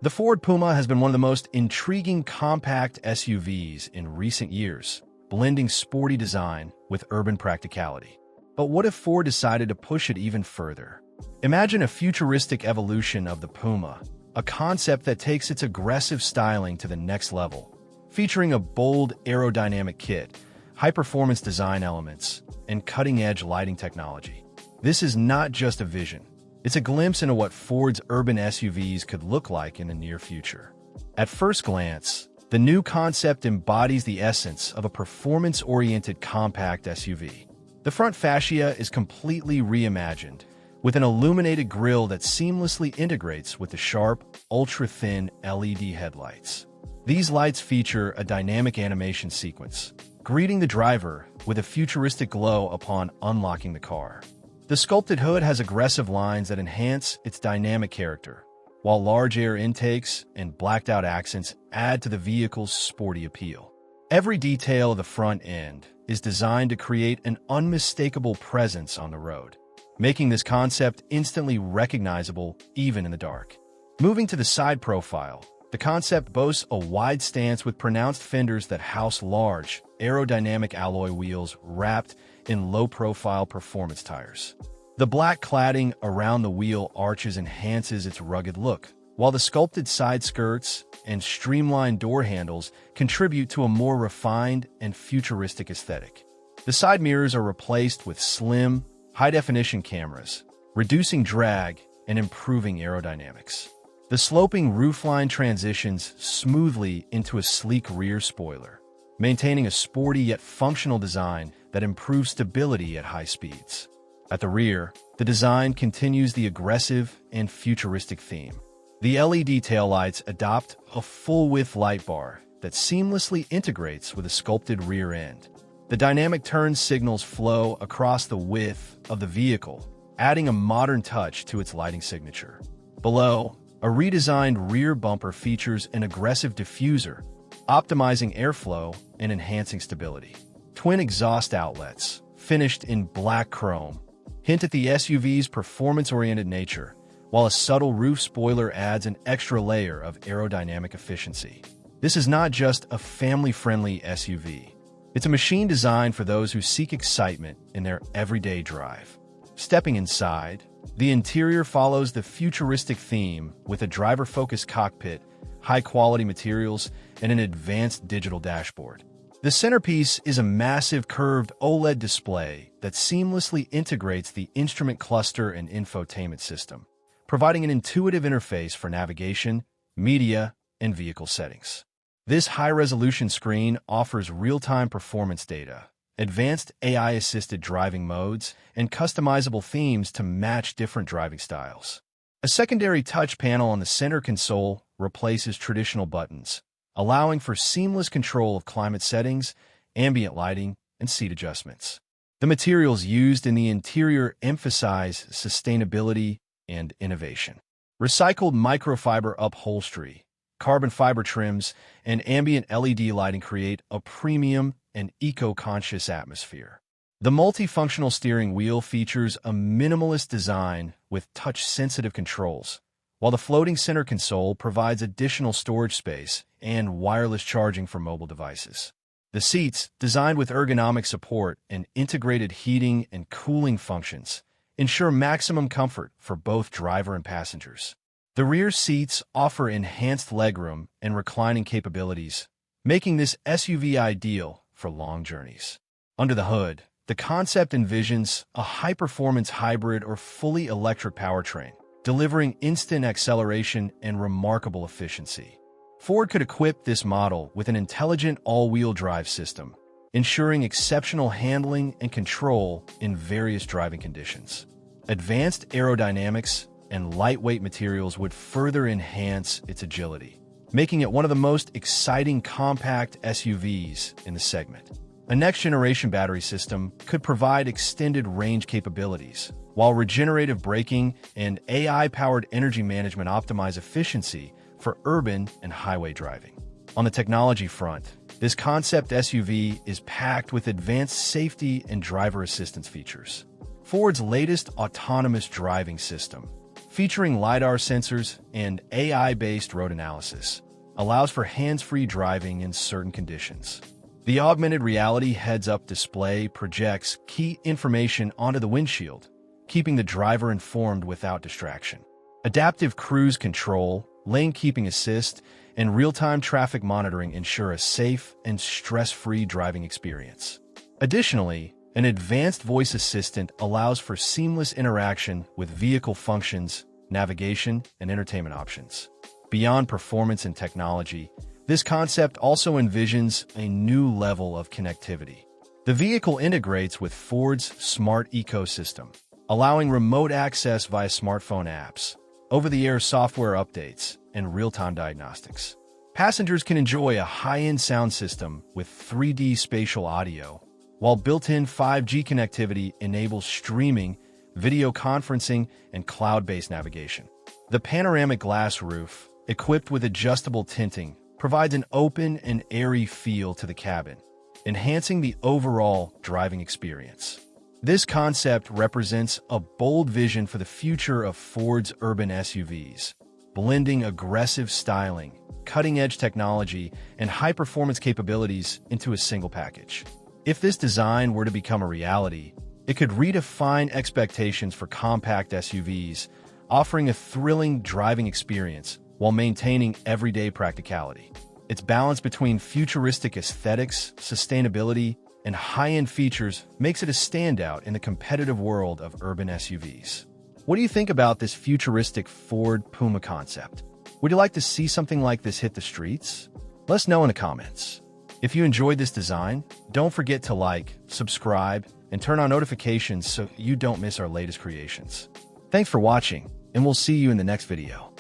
The Ford Puma has been one of the most intriguing compact SUVs in recent years, blending sporty design with urban practicality. But what if Ford decided to push it even further? Imagine a futuristic evolution of the Puma, a concept that takes its aggressive styling to the next level, featuring a bold aerodynamic kit, high-performance design elements, and cutting-edge lighting technology. This is not just a vision. It's a glimpse into what Ford's urban SUVs could look like in the near future. At first glance, the new concept embodies the essence of a performance-oriented compact SUV. The front fascia is completely reimagined, with an illuminated grille that seamlessly integrates with the sharp, ultra-thin LED headlights. These lights feature a dynamic animation sequence, greeting the driver with a futuristic glow upon unlocking the car. The sculpted hood has aggressive lines that enhance its dynamic character, while large air intakes and blacked-out accents add to the vehicle's sporty appeal. Every detail of the front end is designed to create an unmistakable presence on the road, making this concept instantly recognizable even in the dark. Moving to the side profile, the concept boasts a wide stance with pronounced fenders that house large, aerodynamic alloy wheels wrapped in low-profile performance tires. The black cladding around the wheel arches enhances its rugged look, while the sculpted side skirts and streamlined door handles contribute to a more refined and futuristic aesthetic. The side mirrors are replaced with slim, high-definition cameras, reducing drag and improving aerodynamics. The sloping roofline transitions smoothly into a sleek rear spoiler, maintaining a sporty yet functional design that improves stability at high speeds. At the rear, the design continues the aggressive and futuristic theme. The LED taillights adopt a full-width light bar that seamlessly integrates with a sculpted rear end. The dynamic turn signals flow across the width of the vehicle, adding a modern touch to its lighting signature. Below, a redesigned rear bumper features an aggressive diffuser, optimizing airflow and enhancing stability. Twin exhaust outlets, finished in black chrome, hint at the SUV's performance-oriented nature, while a subtle roof spoiler adds an extra layer of aerodynamic efficiency. This is not just a family-friendly SUV. It's a machine designed for those who seek excitement in their everyday drive. Stepping inside, the interior follows the futuristic theme with a driver-focused cockpit, high-quality materials, and an advanced digital dashboard. The centerpiece is a massive curved OLED display that seamlessly integrates the instrument cluster and infotainment system, providing an intuitive interface for navigation, media, and vehicle settings. This high-resolution screen offers real-time performance data, advanced AI-assisted driving modes, and customizable themes to match different driving styles. A secondary touch panel on the center console replaces traditional buttons, allowing for seamless control of climate settings, ambient lighting, and seat adjustments. The materials used in the interior emphasize sustainability and innovation. Recycled microfiber upholstery, carbon fiber trims, and ambient LED lighting create a premium and eco-conscious atmosphere. The multifunctional steering wheel features a minimalist design with touch-sensitive controls, while the floating center console provides additional storage space and wireless charging for mobile devices. The seats, designed with ergonomic support and integrated heating and cooling functions, ensure maximum comfort for both driver and passengers. The rear seats offer enhanced legroom and reclining capabilities, making this SUV ideal for long journeys. Under the hood, the concept envisions a high-performance hybrid or fully electric powertrain, delivering instant acceleration and remarkable efficiency. Ford could equip this model with an intelligent all-wheel drive system, ensuring exceptional handling and control in various driving conditions. Advanced aerodynamics and lightweight materials would further enhance its agility, making it one of the most exciting compact SUVs in the segment. A next-generation battery system could provide extended range capabilities, while regenerative braking and AI-powered energy management optimize efficiency for urban and highway driving. On the technology front, this concept SUV is packed with advanced safety and driver assistance features. Ford's latest autonomous driving system, featuring LiDAR sensors and AI-based road analysis, allows for hands-free driving in certain conditions. The augmented reality heads-up display projects key information onto the windshield, keeping the driver informed without distraction. Adaptive cruise control, lane keeping assist, and real-time traffic monitoring ensure a safe and stress-free driving experience. Additionally, an advanced voice assistant allows for seamless interaction with vehicle functions, navigation, and entertainment options. Beyond performance and technology, this concept also envisions a new level of connectivity. The vehicle integrates with Ford's smart ecosystem, allowing remote access via smartphone apps, over-the-air software updates, and real-time diagnostics. Passengers can enjoy a high-end sound system with 3D spatial audio, while built-in 5G connectivity enables streaming, video conferencing, and cloud-based navigation. The panoramic glass roof, equipped with adjustable tinting, provides an open and airy feel to the cabin, enhancing the overall driving experience. This concept represents a bold vision for the future of Ford's urban SUVs, blending aggressive styling, cutting-edge technology, and high-performance capabilities into a single package. If this design were to become a reality, it could redefine expectations for compact SUVs, offering a thrilling driving experience while maintaining everyday practicality. Its balance between futuristic aesthetics, sustainability, and high-end features makes it a standout in the competitive world of urban SUVs. What do you think about this futuristic Ford Puma concept? Would you like to see something like this hit the streets? Let us know in the comments. If you enjoyed this design, don't forget to like, subscribe, and turn on notifications so you don't miss our latest creations. Thanks for watching, and we'll see you in the next video.